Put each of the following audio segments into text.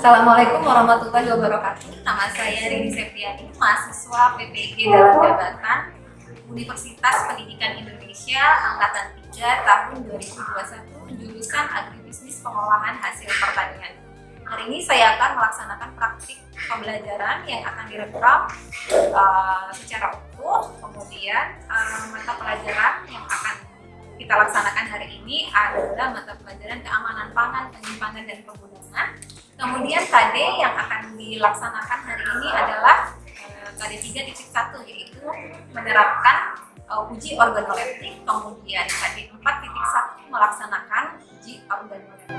Assalamualaikum warahmatullahi wabarakatuh. Nama saya Rini Septiani, mahasiswa PPG dalam jabatan Universitas Pendidikan Indonesia Angkatan 3 tahun 2021, jurusan Agribisnis Pengolahan Hasil Pertanian. Hari ini saya akan melaksanakan praktik pembelajaran yang akan direkam secara utuh. Kemudian mata pelajaran yang akan kita laksanakan hari ini adalah mata pelajaran keamanan pangan, penyimpangan dan penggunaan. Kemudian KD yang akan dilaksanakan hari ini adalah KD 3.1, yaitu menerapkan uji organoleptik. Kemudian KD 4.1 melaksanakan uji organoleptik.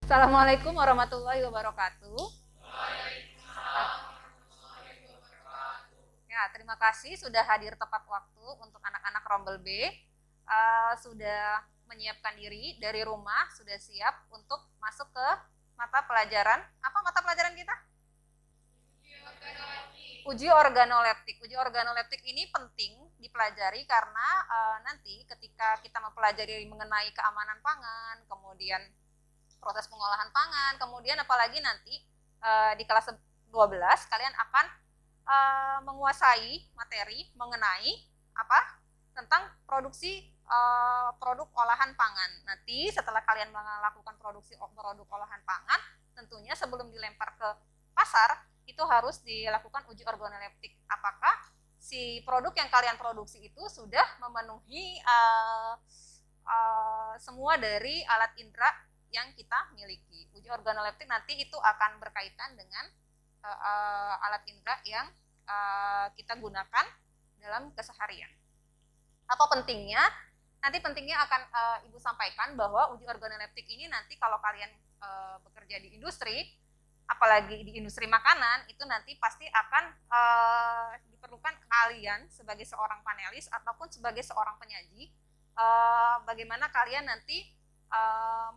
Assalamualaikum warahmatullahi wabarakatuh. Ya, terima kasih sudah hadir tepat waktu untuk anak-anak Rombel B. Sudah menyiapkan diri dari rumah, sudah siap untuk masuk ke mata pelajaran. Apa mata pelajaran kita? Uji organoleptik. Uji organoleptik ini penting dipelajari karena nanti ketika kita mempelajari mengenai keamanan pangan, kemudian proses pengolahan pangan, kemudian apalagi nanti di kelas 12 kalian akan menguasai materi mengenai apa? Tentang produksi produk olahan pangan. Nanti setelah kalian melakukan produksi produk olahan pangan, tentunya sebelum dilempar ke pasar itu harus dilakukan uji organoleptik. Apakah si produk yang kalian produksi itu sudah memenuhi semua dari alat indera yang kita miliki. Uji organoleptik nanti itu akan berkaitan dengan alat indera yang kita gunakan dalam keseharian. Apa pentingnya? Nanti pentingnya akan Ibu sampaikan bahwa uji organoleptik ini nanti kalau kalian bekerja di industri, apalagi di industri makanan, itu nanti pasti akan diperlukan kalian sebagai seorang panelis ataupun sebagai seorang penyaji, bagaimana kalian nanti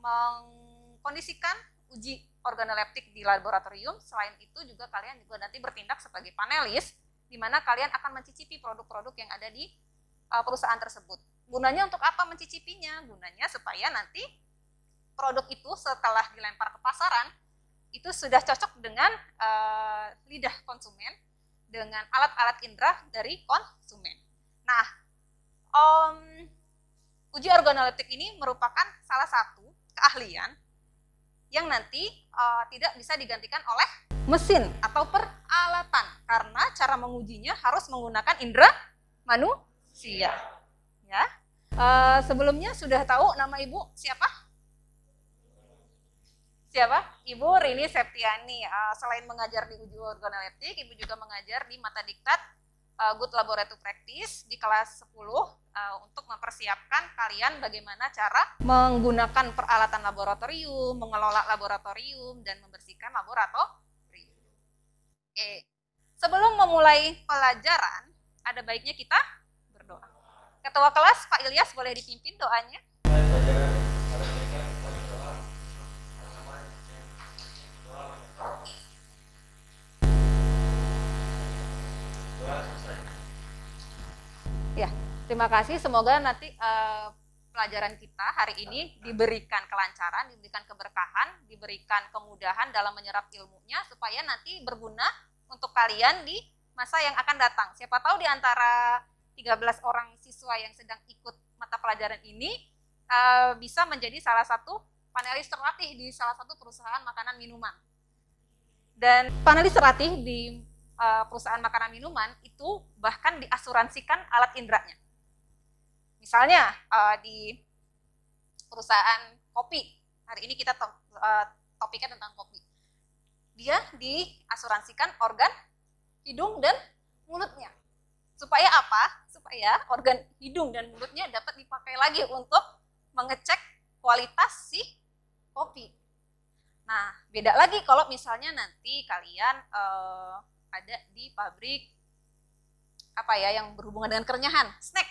mengkondisikan uji organoleptik di laboratorium. Selain itu juga kalian juga nanti bertindak sebagai panelis, di mana kalian akan mencicipi produk-produk yang ada di perusahaan tersebut. Gunanya untuk apa mencicipinya? Gunanya supaya nanti produk itu setelah dilempar ke pasaran, itu sudah cocok dengan lidah konsumen, dengan alat-alat indera dari konsumen. Nah, uji organoleptik ini merupakan salah satu keahlian yang nanti tidak bisa digantikan oleh mesin atau peralatan, karena cara mengujinya harus menggunakan indera manusia. Ya, sebelumnya sudah tahu nama Ibu siapa? Siapa? Ibu Rini Septiani. Selain mengajar di uji organoleptik, Ibu juga mengajar di mata diktat Good Laboratory Practice di kelas 10 untuk mempersiapkan kalian bagaimana cara menggunakan peralatan laboratorium, mengelola laboratorium, dan membersihkan laboratorium. Oke. Sebelum memulai pelajaran, ada baiknya kita berdoa. Ketua kelas Pak Ilyas boleh dipimpin doanya. Ya, terima kasih. Semoga nanti pelajaran kita hari ini diberikan kelancaran, diberikan keberkahan, diberikan kemudahan dalam menyerap ilmunya, supaya nanti berguna untuk kalian di masa yang akan datang. Siapa tahu di antara 13 orang siswa yang sedang ikut mata pelajaran ini bisa menjadi salah satu panelis terlatih di salah satu perusahaan makanan minuman. Dan panelis terlatih di perusahaan makanan minuman itu bahkan diasuransikan alat inderanya. Misalnya di perusahaan kopi, hari ini kita topiknya tentang kopi. Dia diasuransikan organ hidung dan mulutnya. Supaya apa? Supaya organ hidung dan mulutnya dapat dipakai lagi untuk mengecek kualitas si kopi. Nah, beda lagi kalau misalnya nanti kalian ada di pabrik apa ya yang berhubungan dengan kerenyahan, snack.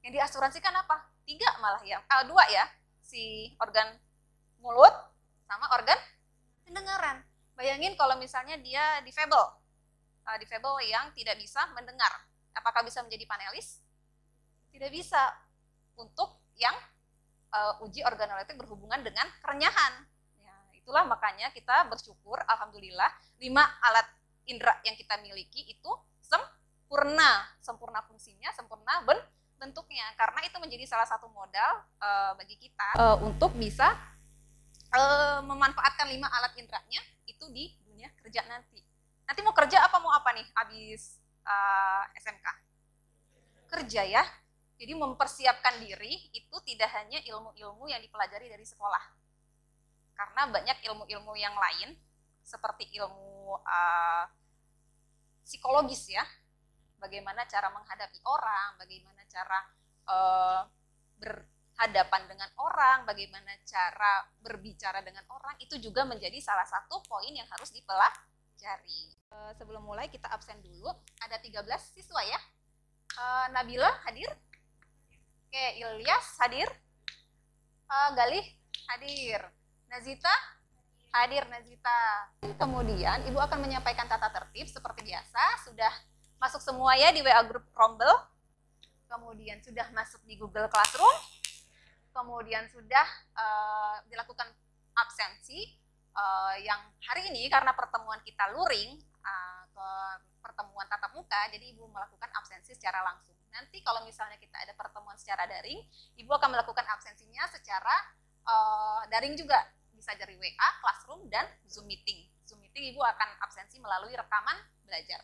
Yang diasuransikan apa? 3 malah ya, 2 ya, si organ mulut sama organ pendengaran. Bayangin kalau misalnya dia difabel yang tidak bisa mendengar, apakah bisa menjadi panelis? Tidak bisa untuk yang uji organoleptik berhubungan dengan kerenyahan. Ya, itulah makanya kita bersyukur, alhamdulillah 5 alat indera yang kita miliki itu sempurna fungsinya, sempurna bentuknya, karena itu menjadi salah satu modal bagi kita untuk bisa memanfaatkan 5 alat inderanya itu di dunia kerja nanti. Nanti mau kerja apa mau apa nih habis SMK? Kerja ya. Jadi mempersiapkan diri itu tidak hanya ilmu-ilmu yang dipelajari dari sekolah. Karena banyak ilmu-ilmu yang lain seperti ilmu psikologis ya. Bagaimana cara menghadapi orang, bagaimana cara berhadapan dengan orang, bagaimana cara berbicara dengan orang, itu juga menjadi salah satu poin yang harus dipelajari. Sebelum mulai kita absen dulu, ada 13 siswa ya. Nabila hadir? Oke, Ilyas hadir? Galih hadir? Nazita? Hadir Nazita. Kemudian Ibu akan menyampaikan tata tertib seperti biasa. Sudah masuk semua ya di WA Group Rombel. Kemudian sudah masuk di Google Classroom. Kemudian sudah dilakukan absensi yang hari ini karena pertemuan kita luring ke pertemuan tatap muka, jadi Ibu melakukan absensi secara langsung. Nanti kalau misalnya kita ada pertemuan secara daring, Ibu akan melakukan absensinya secara daring juga, bisa dari WA, Classroom, dan Zoom Meeting. Zoom Meeting Ibu akan absensi melalui rekaman belajar.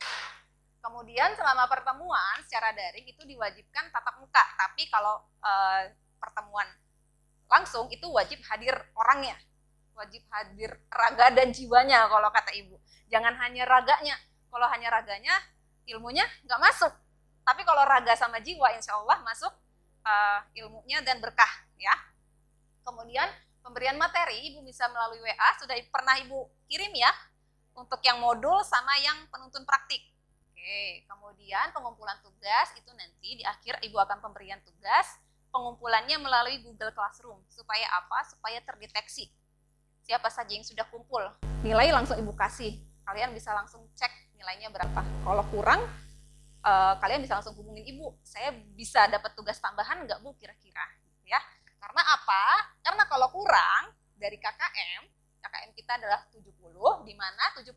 Kemudian selama pertemuan secara daring itu diwajibkan tatap muka, tapi kalau pertemuan langsung itu wajib hadir orangnya, wajib hadir raga dan jiwanya kalau kata Ibu. Jangan hanya raganya, kalau hanya raganya ilmunya nggak masuk. Tapi kalau raga sama jiwa insya Allah masuk ilmunya dan berkah ya. Kemudian pemberian materi Ibu bisa melalui WA, sudah pernah Ibu kirim ya untuk yang modul sama yang penuntun praktik. Oke, kemudian pengumpulan tugas itu nanti di akhir Ibu akan pemberian tugas, pengumpulannya melalui Google Classroom. Supaya apa? Supaya terdeteksi siapa saja yang sudah kumpul. Nilai langsung Ibu kasih, kalian bisa langsung cek nilainya berapa. Kalau kurang, kalian bisa langsung hubungin Ibu, saya bisa dapat tugas tambahan nggak Bu kira-kira? Ya, karena apa? Karena kalau kurang dari KKM kita adalah 70, di mana 70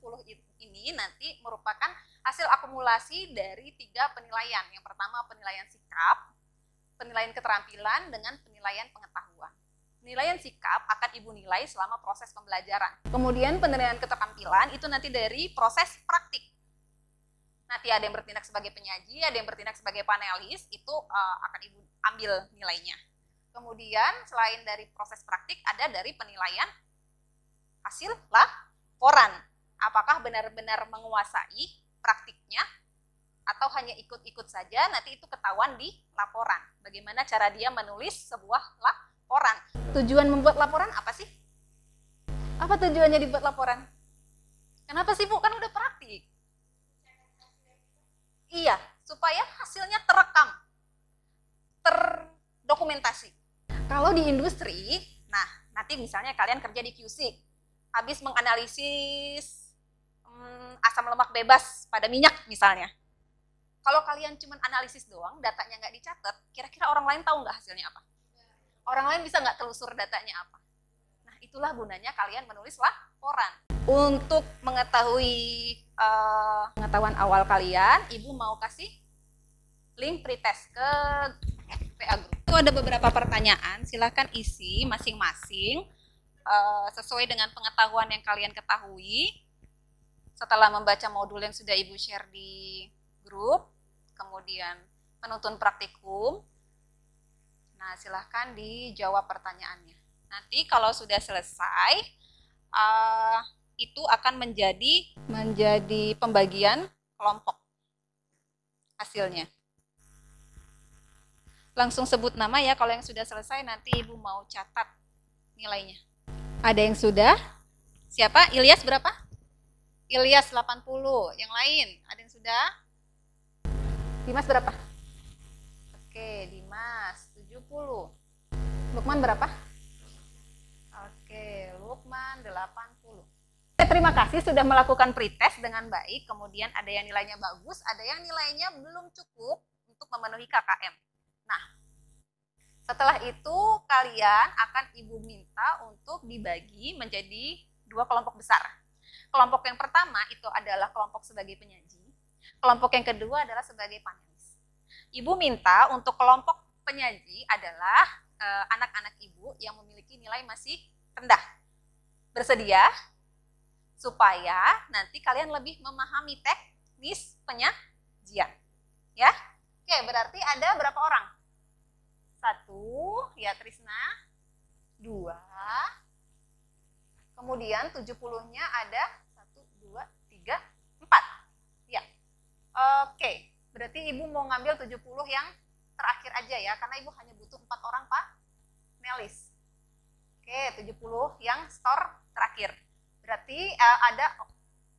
ini nanti merupakan hasil akumulasi dari 3 penilaian. Yang pertama penilaian sikap, penilaian keterampilan, dengan penilaian pengetahuan. Penilaian sikap akan Ibu nilai selama proses pembelajaran. Kemudian penilaian keterampilan itu nanti dari proses praktik. Nanti ada yang bertindak sebagai penyaji, ada yang bertindak sebagai panelis, itu akan Ibu ambil nilainya. Kemudian selain dari proses praktik, ada dari penilaian hasil laporan. Apakah benar-benar menguasai praktiknya atau hanya ikut-ikut saja, nanti itu ketahuan di laporan. Bagaimana cara dia menulis sebuah laporan. Tujuan membuat laporan apa sih? Apa tujuannya dibuat laporan? Kenapa sih Bu? Kan udah praktik. Iya, supaya hasilnya terekam, terdokumentasi. Kalau di industri, nah nanti misalnya kalian kerja di QC, habis menganalisis asam lemak bebas pada minyak misalnya. Kalau kalian cuma analisis doang, datanya nggak dicatat, kira-kira orang lain tahu nggak hasilnya apa? Orang lain bisa nggak telusur datanya apa? Nah itulah gunanya kalian menulis laporan. Untuk mengetahui pengetahuan awal kalian, Ibu mau kasih link pretest ke PA Group. Itu ada beberapa pertanyaan, silahkan isi masing-masing sesuai dengan pengetahuan yang kalian ketahui. Setelah membaca modul yang sudah Ibu share di grup, kemudian penuntun praktikum, nah silahkan dijawab pertanyaannya. Nanti kalau sudah selesai, itu akan menjadi pembagian kelompok hasilnya. Langsung sebut nama ya kalau yang sudah selesai, nanti Ibu mau catat nilainya. Ada yang sudah? Siapa? Ilyas berapa? Ilyas 80. Yang lain, ada yang sudah? Dimas berapa? Oke, Dimas 70. Lukman berapa? Oke, Lukman 80. Terima kasih sudah melakukan pretest dengan baik. Kemudian ada yang nilainya bagus, ada yang nilainya belum cukup untuk memenuhi KKM. Nah, setelah itu kalian akan Ibu minta untuk dibagi menjadi 2 kelompok besar. Kelompok yang pertama itu adalah kelompok sebagai penyaji. Kelompok yang kedua adalah sebagai panelis. Ibu minta untuk kelompok penyaji adalah anak-anak ibu yang memiliki nilai masih rendah. Bersedia? Supaya nanti kalian lebih memahami teknis penyajian. Ya? Oke, berarti ada berapa orang? 1, ya Trisna. 2. Kemudian 70-nya ada 1, 2, 3, 4. Ya. Oke, berarti Ibu mau ngambil 70 yang terakhir aja ya, karena Ibu hanya butuh 4 orang panelis. Oke, 70 yang store terakhir. Berarti ada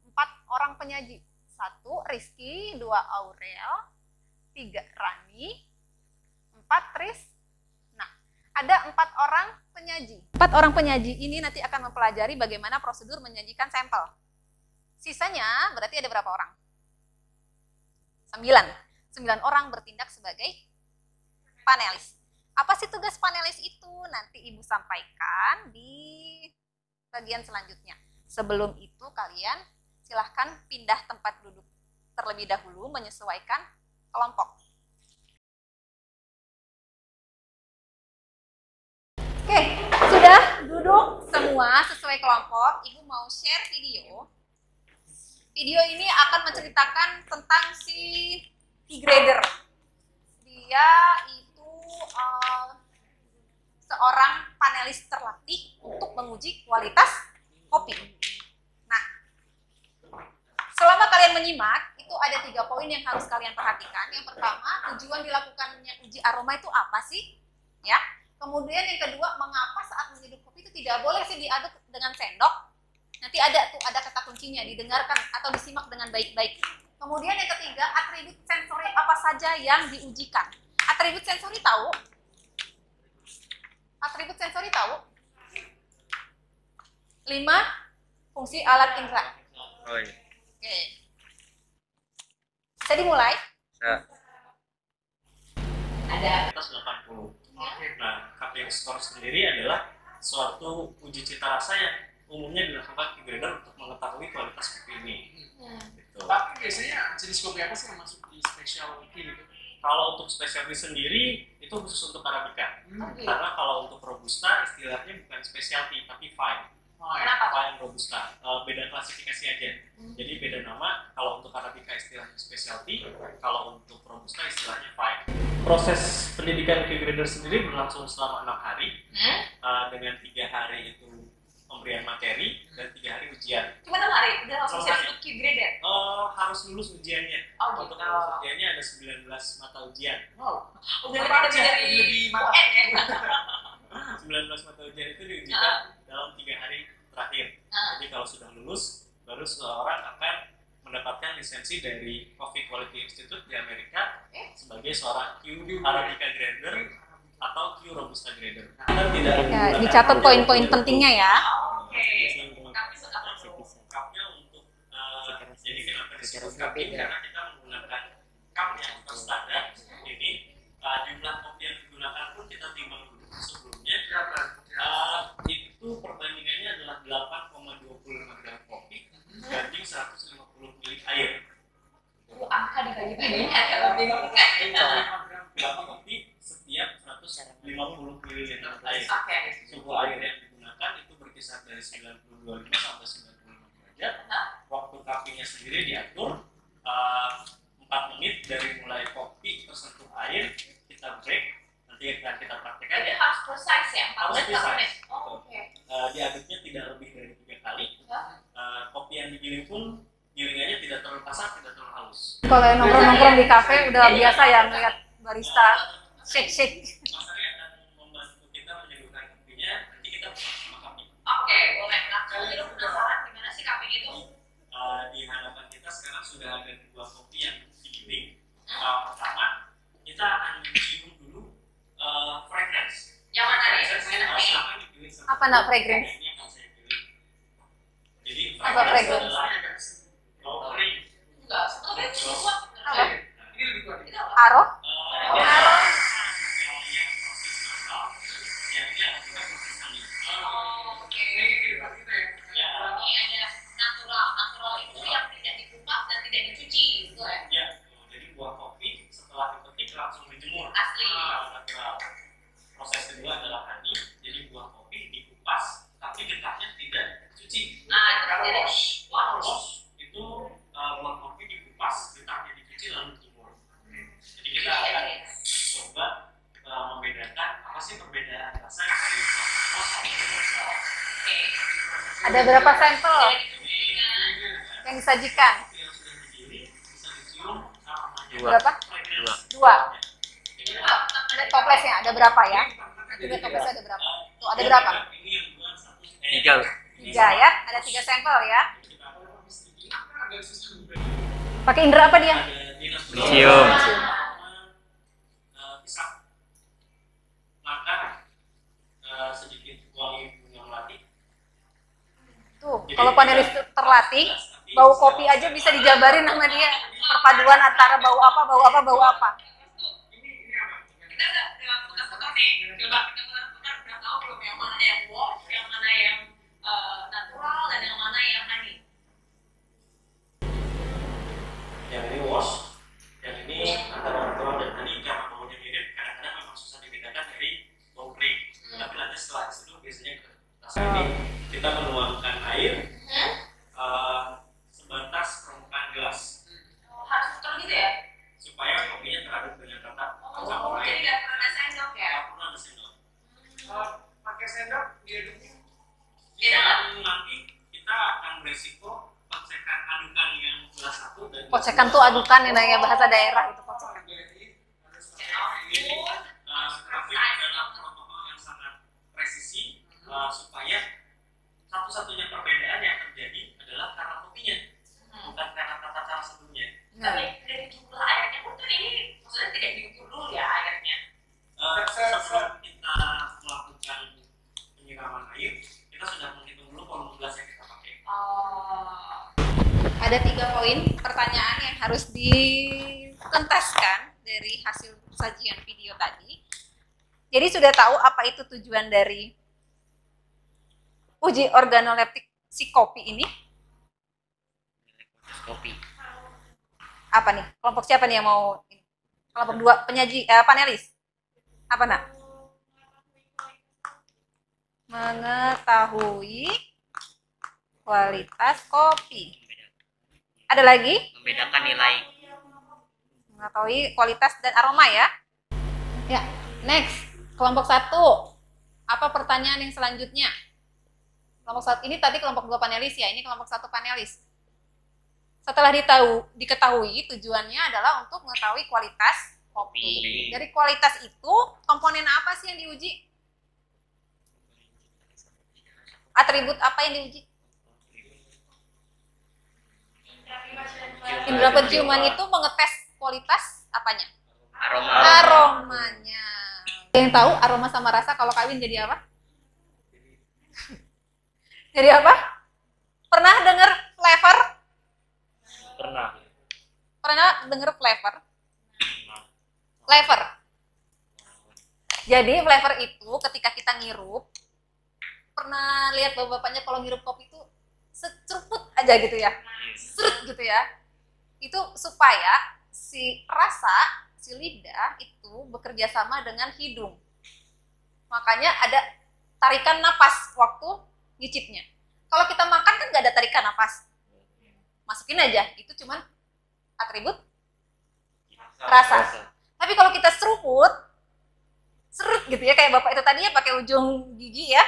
4 orang penyaji. 1 Rizky, 2 Aurel, 3 Rani, 4 Tris. Nah, ada 4 orang penyaji. 4 orang penyaji ini nanti akan mempelajari bagaimana prosedur menyajikan sampel. Sisanya berarti ada berapa orang? 9 orang bertindak sebagai panelis. Apa sih tugas panelis itu? Nanti Ibu sampaikan di bagian selanjutnya. Sebelum itu kalian silahkan pindah tempat duduk terlebih dahulu menyesuaikan kelompok. Oke, sudah duduk semua sesuai kelompok. Ibu mau share video. Video ini akan menceritakan tentang si T-grader. Dia itu seorang panelis terlatih untuk menguji kualitas kopi. Nah, selama kalian menyimak, itu ada 3 poin yang harus kalian perhatikan. Yang pertama, tujuan dilakukannya uji aroma itu apa sih? Ya. Kemudian yang kedua, mengapa saat menyeduh kopi itu tidak boleh sih diaduk dengan sendok? Nanti ada kata kuncinya, didengarkan atau disimak dengan baik-baik. Kemudian yang ketiga, atribut sensori apa saja yang diujikan. Atribut sensori tahu? Atribut sensori tahu? 5 fungsi alat indera. Oh iya. Oke. Bisa dimulai? Bisa. Ada. Atas 80. Nah, KPI skor sendiri adalah suatu uji cita rasa yang umumnya dilakukan T-grader untuk mengetahui kualitas kopi ini. Gitu. Tapi biasanya jenis kopi apa sih yang masuk di specialty gitu? Kalau untuk specialty sendiri itu khusus untuk Arabica. Karena kalau untuk Robusta istilahnya bukan specialty tapi fine. Fine Robusta. Beda klasifikasi aja. Jadi beda nama. Kalau untuk Arabica istilahnya specialty, kalau untuk Robusta istilahnya fine. Proses pendidikan T-grader sendiri berlangsung selama 6 hari. Dengan 3 hari itu pemberian materi dan 3 hari ujian. Cuma 6 hari? Udah langsung Selesai. siap untuk T-grader? Harus lulus ujiannya. Oh, untuk gitu. lulus ujiannya ada 19 mata ujian. Wow. Udah Apa lebih aja? dari Lebih mantap. UN ya? 19 mata ujian itu diujikan dalam 3 hari terakhir. Jadi kalau sudah lulus, baru seseorang akan mendapatkan lisensi dari Coffee Quality Institute di Amerika sebagai seorang Q Arabica Grader atau Q Robusta Grader. Kita tidak Ya, dicatat poin-poin pentingnya ya. Cupnya untuk jadi kenapa disebut cupping karena kita menggunakan cup yang terstandar ini. Jumlah kopi yang digunakan pun kita timbang dulu sebelumnya. Itu perbandingannya adalah 8,25 gram kopi banding 150 ml air. Angka dibagi-baginya agak lebih membingungkan. Berapa kopi setiap 150 ml air. Oke. Suhu air yang digunakan itu berkisar dari 92,5 sampai 95 derajat. Waktu cuppingnya sendiri diatur 4 menit dari mulai kopi tersentuh air, kita break. Nanti akan kita praktekkan. Jadi harus precise ya? Harus 14 precise. menit. Oh, oke. Diaduknya tidak lebih dari 3 kali. Kopi yang digiling pun gilingannya tidak terlalu kasar, tidak terlalu halus. Kalau yang nongkrong-nongkrong di kafe udah biasa ya melihat barista shake-shake. Mas Ari akan membantu kita menyeduhkan kopinya, nanti kita bersama kami. Oke. Apa nak fragrance? Ini akan saya pilih. Jadi Apa fragrance? adalah Lowry. Apa? Ini lebih kuat. Aro? Dia adalah yang proses manual, yang ini adalah juga proses honey. Oke. Ini kita ya. Ya, Ini ada natural itu yang tidak dikupas dan tidak dicuci, gitu ya? ya. Jadi buah kopi setelah dipetik langsung dijemur. Asli. Natural. Proses kedua adalah honey. Jadi buah kopi dikupas, tapi getahnya tidak dicuci. Nah, itu Kalau tidak wash itu buah kopi dikupas, getahnya dicuci lalu dijemur. Jadi kita akan mencoba membedakan apa sih perbedaan rasa dari wash sama natural. Oke. Ada berapa sampel Jadi diberikan. yang disajikan? Kopi yang sudah digiling bisa dicium aromanya. Berapa? Dua. Ada toplesnya ada berapa ya? Nanti lihat toplesnya ada berapa? Tuh ada berapa? Ini yang buat satu. Tiga. Tiga ya. Ada 3 sampel ya. Pakai indera apa dia? Cium. Pisang. Maka sedikit wangi bunga melati. Tuh, kalau panelis terlatih, bau kopi aja bisa dijabarin sama dia. Perpaduan antara bau apa, bau apa, bau apa. Kita udah putar-putar nih. Coba kita putar-putar, udah tahu belum yang mana yang wash, yang mana yang natural, dan yang mana yang honey. Yang ini wash, yang ini antara natural dan honey karena baunya mirip. Kadang-kadang memang susah dibedakan dari bau kering. Tapi nanti setelah itu biasanya rasa ini kita menuangkan air sebatas permukaan gelas Harus putar gitu ya? supaya kopinya teraduk dengan rata Oh, campur jadi air. nggak perlu ada sendok ya? Nggak perlu ada sendok. Pakai sendok diaduknya. Dan nanti kita akan beresiko pocekan adukan yang gelas satu dan gelas Pocekan dua. tuh adukan ya bahasa daerah itu pocekan. Jadi tapi adalah protokol yang sangat presisi supaya satu-satunya perbedaan yang terjadi adalah karena kopinya, bukan karena tata cara sebelumnya. Tapi dari jumlah airnya pun tuh ini maksudnya tidak diukur dulu ya airnya. Sebelum kita melakukan penyiraman air, kita sudah menghitung dulu volume gelas yang kita pakai. Oh. Ada 3 poin pertanyaan yang harus dituntaskan dari hasil sajian video tadi. Jadi sudah tahu apa itu tujuan dari uji organoleptik si kopi ini? Kopi. Apa nih? Kelompok siapa nih yang mau? Kelompok 2 penyaji panelis. Apa nak? Mengetahui kualitas kopi. Ada lagi? Membedakan nilai. Mengetahui kualitas dan aroma ya. Ya, next. Kelompok 1. Apa pertanyaan yang selanjutnya? Kelompok 1 ini tadi kelompok 2 panelis ya, ini kelompok 1 panelis. Setelah diketahui tujuannya adalah untuk mengetahui kualitas kopi. Dari kualitas itu komponen apa sih yang diuji? Atribut apa yang diuji? Indra penciuman itu mengetes kualitas apanya? Aroma. Aromanya. Yang tahu aroma sama rasa kalau kawin jadi apa? Jadi apa? Pernah dengar flavor? Pernah. Pernah dengar flavor? Flavor. Jadi flavor itu ketika kita ngirup, pernah lihat bapak-bapaknya kalau ngirup kopi itu seceruput aja gitu ya, serut gitu ya. Itu supaya si rasa, si lidah itu bekerja sama dengan hidung. Makanya ada tarikan napas waktu ngicipnya. Kalau kita makan kan nggak ada tarikan napas. Masukin aja, itu cuman atribut rasa. Tapi kalau kita seruput, serut gitu ya, kayak bapak itu tadi ya pakai ujung gigi ya,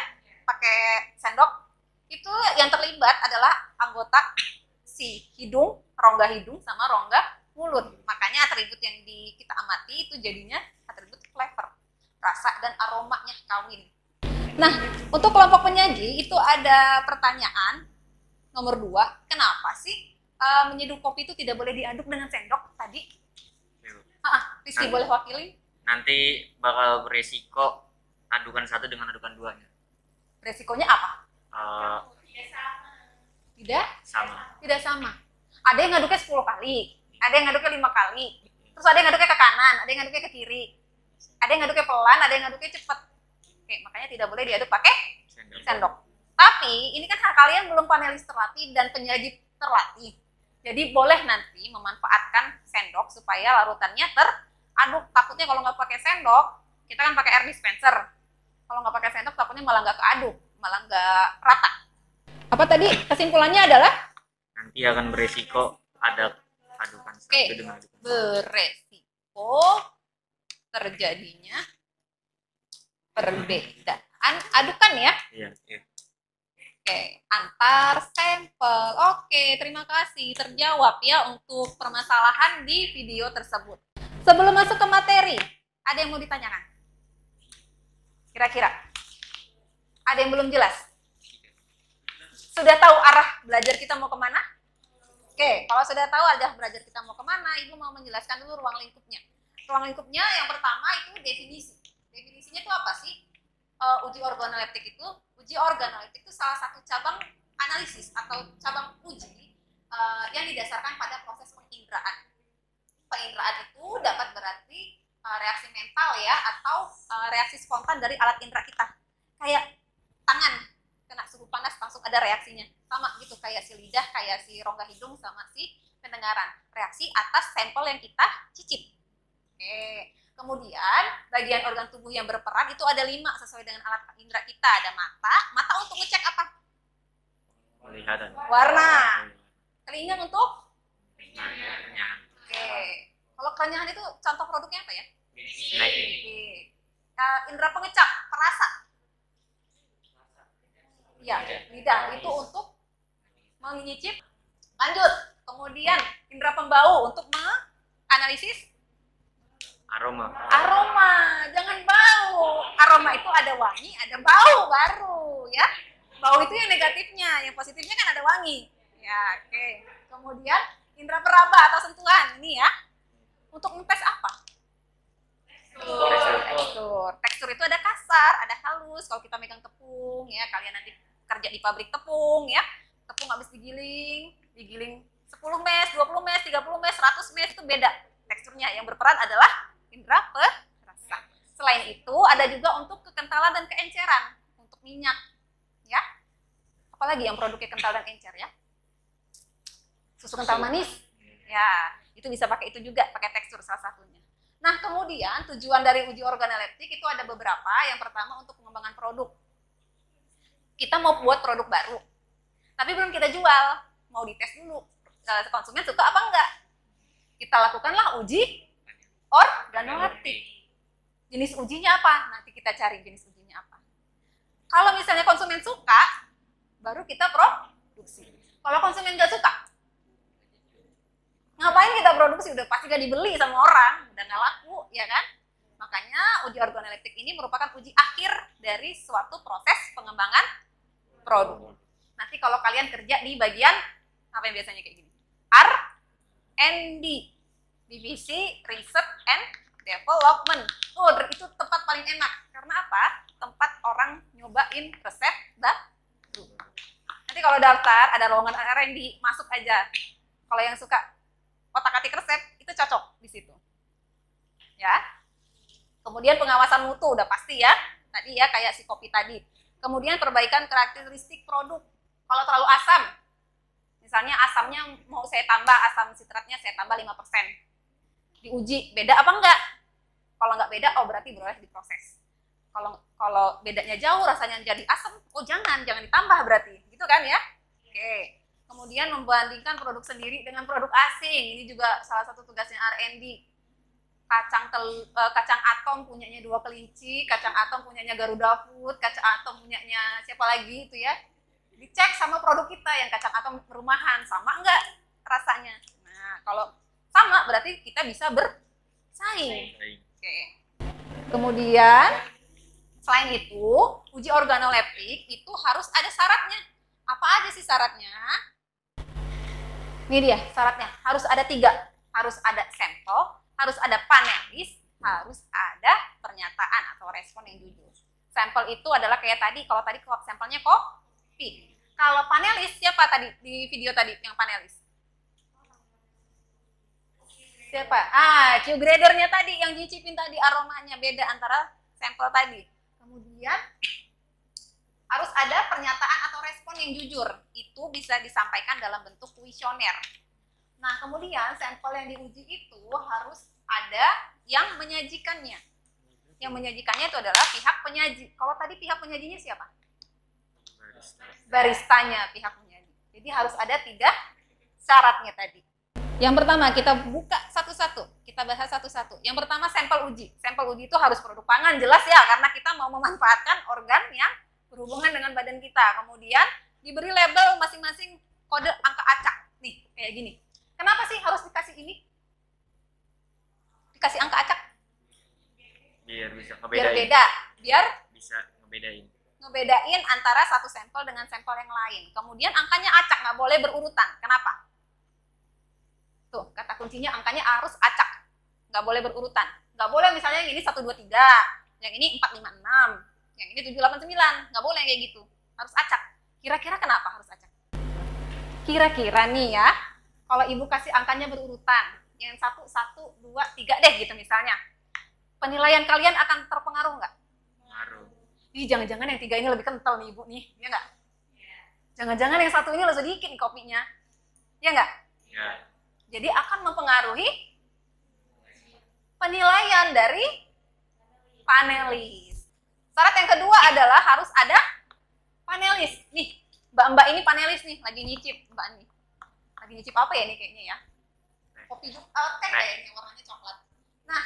pakai sendok, itu yang terlibat adalah anggota si hidung, rongga hidung sama rongga mulut. Makanya atribut yang kita amati itu jadinya atribut flavor, rasa dan aromanya kawin. Nah, untuk kelompok penyaji itu ada pertanyaan nomor 2, kenapa sih menyeduh kopi itu tidak boleh diaduk dengan sendok tadi? Rizky boleh wakili? Nanti bakal beresiko adukan 1 dengan adukan 2-nya. Resikonya apa? Tidak sama. Ada yang ngaduknya 10 kali, ada yang ngaduknya 5 kali, terus ada yang ngaduknya ke kanan, ada yang ngaduknya ke kiri, ada yang ngaduknya pelan, ada yang ngaduknya cepat. Oke, makanya tidak boleh diaduk pakai sendok. Tapi ini kan kalian belum panelis terlatih dan penyaji terlatih. Jadi boleh nanti memanfaatkan sendok supaya larutannya teraduk. Takutnya kalau nggak pakai sendok, kita kan pakai air dispenser. Kalau nggak pakai sendok, takutnya malah nggak keaduk, malah nggak rata. Apa tadi kesimpulannya adalah? Nanti akan beresiko ada adukan satu dengan adukan beresiko terjadinya perbedaan adukan ya. Iya. Oke, antar sampel. Oke, terima kasih. Terjawab ya untuk permasalahan di video tersebut. Sebelum masuk ke materi, ada yang mau ditanyakan? Kira-kira? Ada yang belum jelas? Sudah tahu arah belajar kita mau kemana? Oke, kalau sudah tahu arah belajar kita mau kemana, Ibu mau menjelaskan dulu ruang lingkupnya. Ruang lingkupnya yang pertama itu definisi. Definisinya itu apa sih? Uji organoleptik itu salah satu cabang analisis atau cabang uji yang didasarkan pada proses penginderaan. Penginderaan itu dapat berarti reaksi mental ya atau reaksi spontan dari alat indera kita. Kayak tangan kena suhu panas langsung ada reaksinya. Sama gitu kayak si lidah, kayak si rongga hidung sama si pendengaran. Reaksi atas sampel yang kita cicip. Oke. Kemudian bagian organ tubuh yang berperan itu ada 5 sesuai dengan alat indera kita. Ada mata. Mata untuk ngecek apa? Penglihatan. Warna. Telinga untuk? Kenyang. Oke. Kalau kerenyahan itu contoh produknya apa ya? Oke. Indera pengecap, perasa. Ya, lidah itu untuk menyicip. Lanjut. Kemudian indera pembau untuk menganalisis Aroma. Jangan bau. Aroma itu ada wangi, ada bau baru ya. Bau itu yang negatifnya, yang positifnya kan ada wangi. Ya, oke. Kemudian indera peraba atau sentuhan ini ya. Untuk ngetes apa? Tekstur. Tekstur itu ada kasar, ada halus. Kalau kita megang tepung ya, kalian nanti kerja di pabrik tepung ya. Tepung habis digiling 10 mes, 20 mes, 30 mes, 100 mes itu beda teksturnya. Yang berperan adalah indera perasa. Selain itu ada juga untuk kekentalan dan keenceran, untuk minyak ya. Apalagi yang produknya kental dan encer ya? Susu kental manis. Ya, itu bisa pakai itu juga, pakai tekstur salah satunya. Nah, kemudian tujuan dari uji organoleptik itu ada beberapa. Yang pertama untuk pengembangan produk. Kita mau buat produk baru, tapi belum kita jual, mau dites dulu. Konsumen suka apa enggak? Kita lakukanlah uji organoleptik. Jenis ujinya apa? Nanti kita cari jenis ujinya apa. Kalau misalnya konsumen suka, baru kita produksi. Kalau konsumen nggak suka, ngapain kita produksi? Udah pasti nggak dibeli sama orang, udah nggak laku, ya kan? Makanya uji organoleptik ini merupakan uji akhir dari suatu proses pengembangan produk. Nanti kalau kalian kerja di bagian apa yang biasanya kayak gini? R&D. Divisi Research and Development. Itu tempat paling enak. Karena apa? Tempat orang nyobain resep baru. Nanti kalau daftar, ada lowongan R&D, masuk aja. Kalau yang suka otak-atik resep, itu cocok di situ. Ya. Kemudian pengawasan mutu, udah pasti ya. Tadi ya, kayak si kopi tadi. Kemudian perbaikan karakteristik produk. Kalau terlalu asam, misalnya asamnya mau saya tambah, asam sitratnya saya tambah 5%. Diuji beda apa enggak? Kalau enggak beda, oh berarti boleh diproses. Kalau bedanya jauh, rasanya jadi asam, oh jangan ditambah berarti, gitu kan ya? Oke. Kemudian membandingkan produk sendiri dengan produk asing, ini juga salah satu tugasnya R&D. Kacang atom punyanya 2 kelinci, kacang atom punyanya Garuda Food, kacang atom punyanya siapa lagi itu ya? Dicek sama produk kita yang kacang atom rumahan, sama enggak rasanya? Nah, kalau sama berarti kita bisa bersaing. Oke. Kemudian selain itu, uji organoleptik itu harus ada syaratnya. Apa aja sih syaratnya? Ini dia syaratnya. Harus ada 3. Harus ada sampel, harus ada panelis, harus ada pernyataan atau respon yang jujur. Sampel itu adalah kayak tadi, kalau tadi sampelnya kopi. Kalau panelis, siapa tadi di video tadi yang panelis? Siapa? Q gradernya tadi, yang nyicipin tadi aromanya beda antara sampel tadi. Kemudian harus ada pernyataan atau respon yang jujur. Itu bisa disampaikan dalam bentuk kuesioner. Nah, kemudian sampel yang diuji itu harus ada yang menyajikannya. Yang menyajikannya itu adalah pihak penyaji. Kalau tadi pihak penyajinya siapa? Baristanya pihak penyaji. Jadi harus ada 3 syaratnya tadi. Yang pertama kita buka satu-satu. Kita bahas satu-satu. Yang pertama sampel uji. Sampel uji itu harus produk pangan, jelas ya, karena kita mau memanfaatkan organ yang berhubungan dengan badan kita. Kemudian diberi label masing-masing kode angka acak. Nih, kayak gini. Kenapa sih harus dikasih ini? Dikasih angka acak? Biar bisa Biar ngebedain. beda. Biar Bisa ngebedain antara satu sampel dengan sampel yang lain. Kemudian angkanya acak, nggak boleh berurutan. Kenapa? Tuh, kata kuncinya angkanya harus acak. Nggak boleh berurutan. Nggak boleh misalnya yang ini 1, 2, 3, yang ini 4, 5, 6, yang ini 7, 8, 9. Nggak boleh kayak gitu. Harus acak. Kira-kira kenapa harus acak? Kira-kira nih ya, kalau ibu kasih angkanya berurutan, yang 1, 1, 2, 3 deh gitu misalnya. Penilaian kalian akan terpengaruh nggak? Ngaruh. Ih, jangan-jangan yang 3 ini lebih kental nih ibu nih, ya nggak? Jangan-jangan yang 1 ini lebih sedikit nih kopinya, ya nggak? Ya. Jadi akan mempengaruhi penilaian dari panelis. Syarat yang kedua adalah harus ada panelis. Nih, mbak-mbak ini panelis nih, lagi nyicip mbak nih. Lagi nyicip apa ya nih kayaknya ya? Kopi juga, teh kayaknya warnanya coklat. Nah,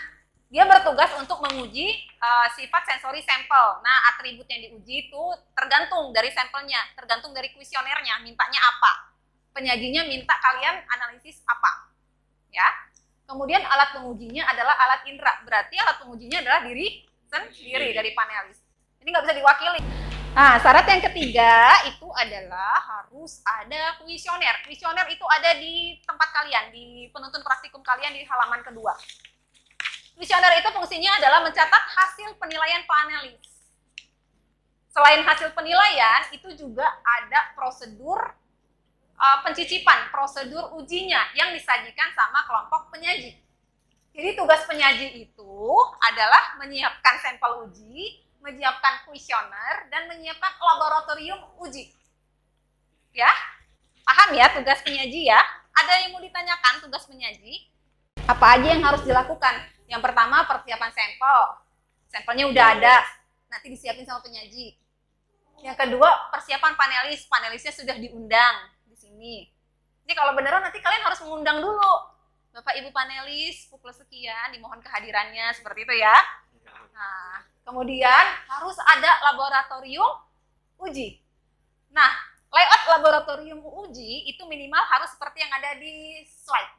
dia bertugas untuk menguji sifat sensori sampel. Nah, atribut yang diuji itu tergantung dari sampelnya, tergantung dari kuesionernya, mintanya apa. Penyajinya minta kalian analisis apa. Ya. Kemudian alat pengujinya adalah alat indera. Berarti alat pengujinya adalah diri sendiri dari panelis. Ini nggak bisa diwakili. Nah, syarat yang ketiga itu adalah harus ada kuesioner. Kuesioner itu ada di tempat kalian, di penuntun praktikum kalian di halaman kedua. Kuesioner itu fungsinya adalah mencatat hasil penilaian panelis. Selain hasil penilaian, itu juga ada prosedur pencicipan, prosedur ujinya yang disajikan sama kelompok penyaji. Jadi tugas penyaji itu adalah menyiapkan sampel uji, menyiapkan kuesioner, dan menyiapkan laboratorium uji. Ya, paham ya tugas penyaji ya? Ada yang mau ditanyakan tugas penyaji? Apa aja yang harus dilakukan? Yang pertama persiapan sampel. Sampelnya udah ada, nanti disiapin sama penyaji. Yang kedua persiapan panelis, panelisnya sudah diundang di sini. Ini kalau beneran nanti kalian harus mengundang dulu. Bapak Ibu panelis, pukul sekian, dimohon kehadirannya, seperti itu ya. Nah, kemudian harus ada laboratorium uji. Nah, layout laboratorium uji itu minimal harus seperti yang ada di slide.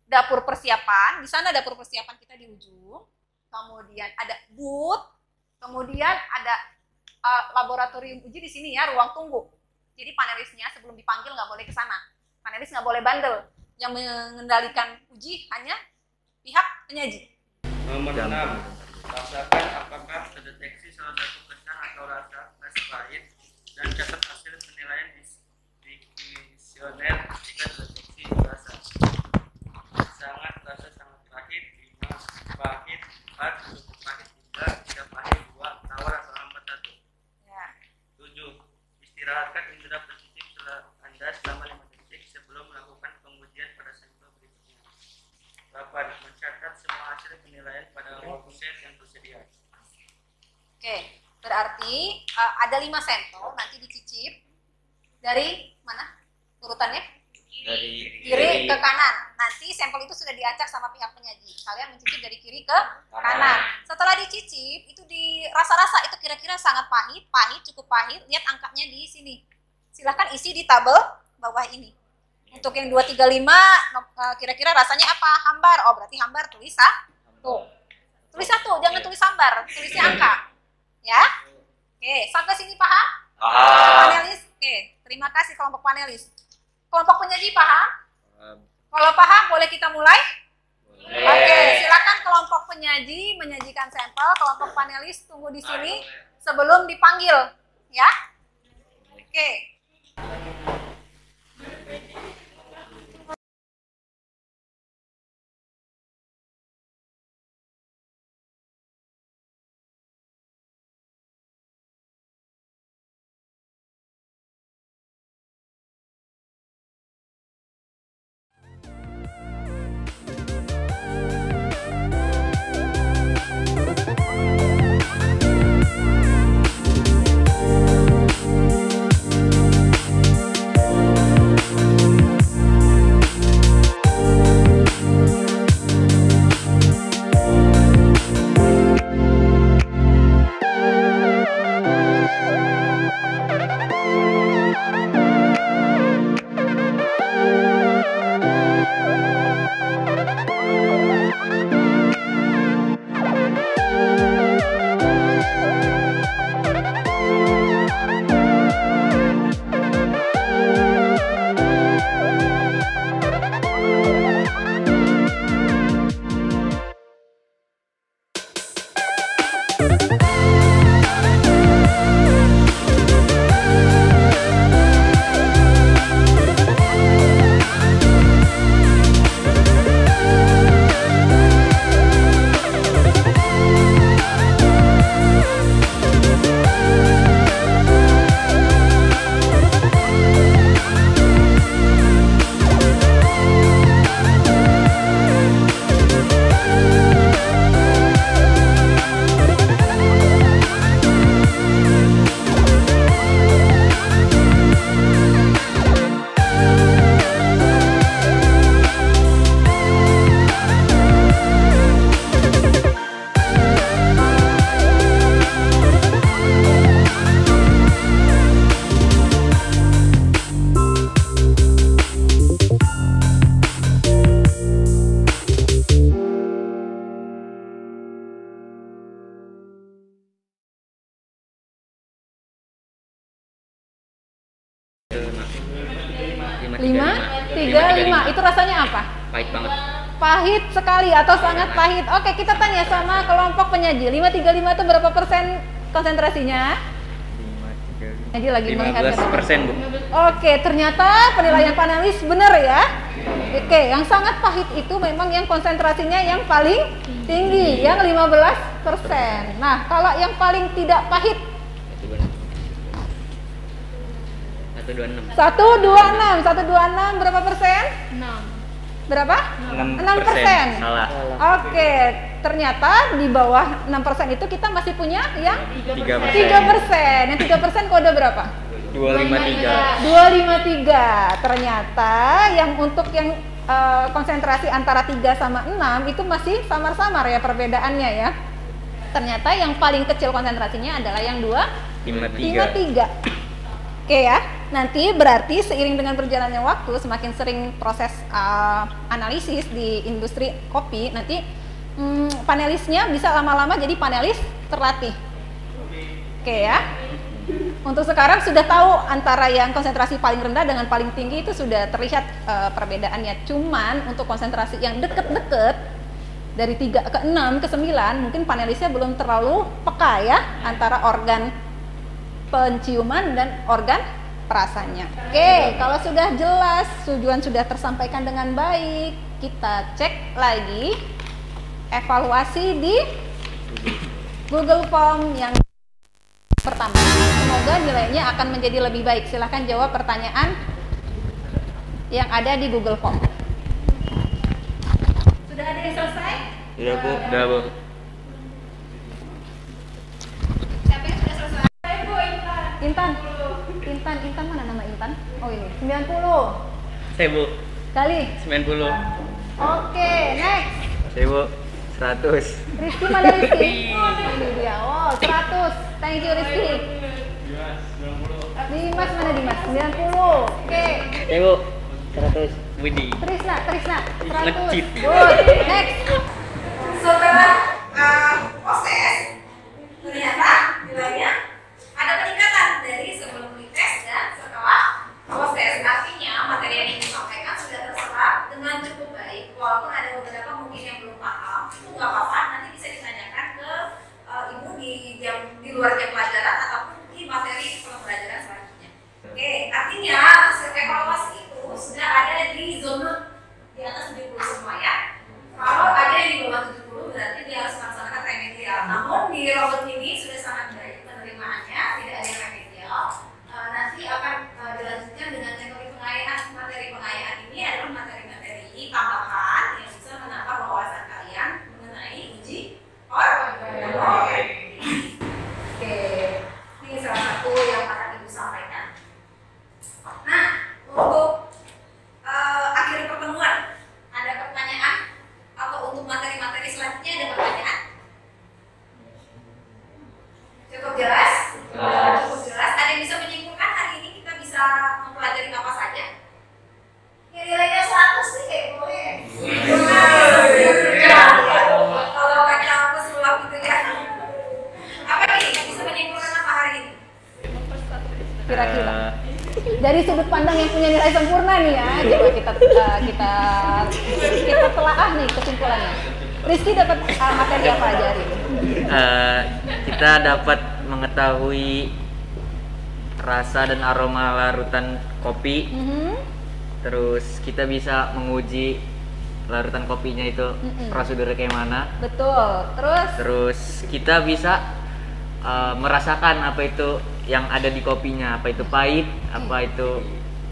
Dapur persiapan, di sana dapur persiapan kita di ujung. Kemudian ada booth, kemudian ada laboratorium uji di sini ya, ruang tunggu. Jadi panelisnya sebelum dipanggil nggak boleh ke sana. Panelis nggak boleh bandel. Yang mengendalikan uji hanya pihak penyaji. Nomor 6. Rasakan apakah terdeteksi salah satu kesan atau rasa khas pahit dan catat hasil penilaian di kuesioner jika terdeteksi rasa. Sangat rasa sangat pahit, 5 pahit, 4 cukup pahit, 3 tidak pahit, 2 tawar atau hambar 1. Ya. 7. Istirahatkan indera percicip Anda selama 5 detik sebelum melakukan pengujian pada sampel berikutnya. 8. Mencatat semua hasil penilaian pada worksheet yang tersedia. Oke, berarti ada 5 sampel, nanti dicicip dari mana urutannya? Dari Kiri ke kanan. Nanti sampel itu sudah diacak sama pihak penyaji. Kalian mencicip dari kiri ke kanan. Setelah dicicip, itu di rasa-rasa itu kira-kira sangat pahit, cukup pahit. Lihat angkanya di sini. Silahkan isi di tabel bawah ini. Untuk yang 2, 3, 5, kira-kira rasanya apa? Hambar. Oh, berarti hambar tulis tuh. Tulis 1, jangan tulis hambar, tulisnya angka. Ya. Oke, sampai sini paham? Panelis. Oke, terima kasih kelompok panelis. Kelompok penyaji paham? Kalau paham, boleh kita mulai? Oke, silakan kelompok penyaji menyajikan sampel, kelompok panelis tunggu di sini sebelum dipanggil, ya. Oke. Lima, tiga, lima. Itu rasanya apa? Pahit banget. Pahit sekali atau sangat pahit. Oke, kita tanya sama kelompok penyaji. 535 itu berapa persen konsentrasinya? 5, 3, 5. Jadi lagi melihat 15%, Bu. Oke, ternyata penilaian panelis benar ya. Oke, yang sangat pahit itu memang yang konsentrasinya yang paling tinggi, yang 15%. Nah, kalau yang paling tidak pahit 126. 126 berapa persen? 6. Berapa? 6%. Salah. Oke, ternyata di bawah 6% itu kita masih punya yang 3%. 3%. Yang 3% kode berapa? 253. 253. Ternyata yang untuk yang konsentrasi antara 3 sama 6 itu masih samar-samar ya perbedaannya ya. Ternyata yang paling kecil konsentrasinya adalah yang 253. Oke ya, nanti berarti seiring dengan berjalannya waktu, semakin sering proses analisis di industri kopi, nanti panelisnya bisa lama-lama jadi panelis terlatih. Oke ya, untuk sekarang sudah tahu antara yang konsentrasi paling rendah dengan paling tinggi itu sudah terlihat perbedaannya. Cuman untuk konsentrasi yang deket-deket dari 3 ke 6 ke 9 mungkin panelisnya belum terlalu peka ya antara organ penciuman dan organ perasanya. Oke, kalau sudah jelas, tujuan sudah tersampaikan dengan baik, kita cek lagi evaluasi di Google Form yang pertama. Semoga nilainya akan menjadi lebih baik. Silahkan jawab pertanyaan yang ada di Google Form. Sudah ada yang selesai? Iya, Bu. Udah, Bu. Siapa yang sudah selesai? Intan mana nama Intan? Oh ini, 90. Saya, Bu. Kali. 90. Oke, next. Saya, Bu. 100. Rizky mana Rizky? Ini dia. Oh, 100. Thank you Rizky. Dimas mana Dimas? 90. Oke. Saya, Bu. 100. Widih. Trisna 100. Ngecit. Good. Next. Setelah proses, ternyata nilainya ada peningkatan dari sebelum dites dan setelah proses. Artinya materi yang disampaikan sudah terserap dengan cukup baik, walaupun ada beberapa mungkin yang belum Kira-kira dari sudut pandang yang punya nilai sempurna nih ya, coba kita telaah nih kesimpulannya. Rizky dapat materi apa aja hari ini? Kita dapat mengetahui rasa dan aroma larutan kopi. Terus kita bisa menguji larutan kopinya itu prosedurnya kayak mana. Betul. Terus kita bisa merasakan apa itu yang ada di kopinya, apa itu pahit, apa itu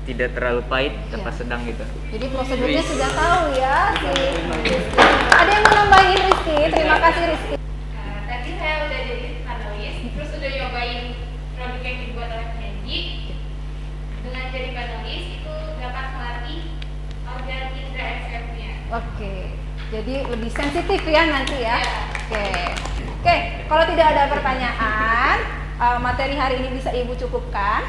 tidak terlalu pahit, apa sedang gitu. Jadi prosedurnya sudah tahu ya si Rizky. Ada yang mau nambahin Rizky? Terima kasih Rizky. Tadi saya udah jadi panelis, terus udah nyobain produk yang dibuat oleh Hendy. Dengan jadi panelis itu dapat melatih organ indera eksepnya. Oke, jadi lebih sensitif ya nanti ya. Oke, kalau tidak ada pertanyaan, materi hari ini bisa Ibu cukupkan?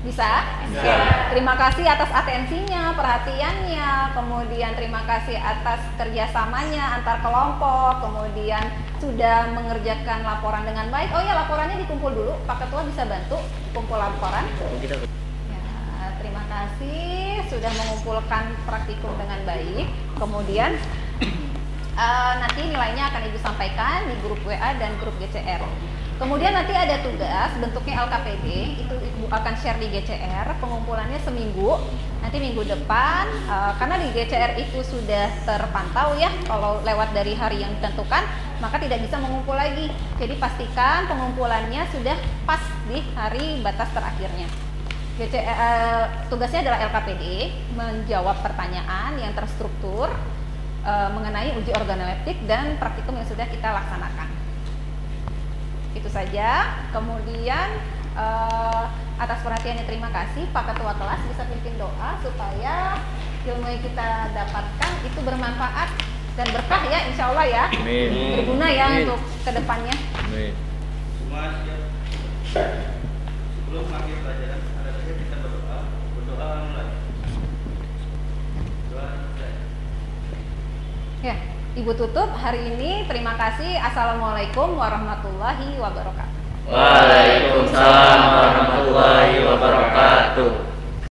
Bisa? Oke. Terima kasih atas atensinya, perhatiannya, kemudian terima kasih atas kerjasamanya antar kelompok, kemudian sudah mengerjakan laporan dengan baik. Oh ya, laporannya dikumpul dulu, Pak Ketua bisa bantu kumpul laporan. Ya, terima kasih sudah mengumpulkan praktikum dengan baik. Kemudian nanti nilainya akan Ibu sampaikan di grup WA dan grup GCR. Kemudian nanti ada tugas bentuknya LKPD, itu Ibu akan share di GCR, pengumpulannya seminggu, nanti minggu depan, karena di GCR itu sudah terpantau ya, kalau lewat dari hari yang ditentukan, maka tidak bisa mengumpul lagi. Jadi pastikan pengumpulannya sudah pas di hari batas terakhirnya. Tugasnya adalah LKPD, menjawab pertanyaan yang terstruktur mengenai uji organoleptik dan praktikum yang sudah kita laksanakan. Itu saja. Kemudian atas perhatiannya terima kasih. Pak Ketua kelas bisa pimpin doa supaya ilmu yang kita dapatkan itu bermanfaat dan berkah ya, insya Allah ya. Amin. Berguna ya untuk kedepannya. Amin. Semua siap. Sebelum akhir pelajaran, ada saja kita berdoa mulai. Doa selesai. Ya, Ibu tutup hari ini. Terima kasih. Assalamualaikum warahmatullahi wabarakatuh. Waalaikumsalam warahmatullahi wabarakatuh.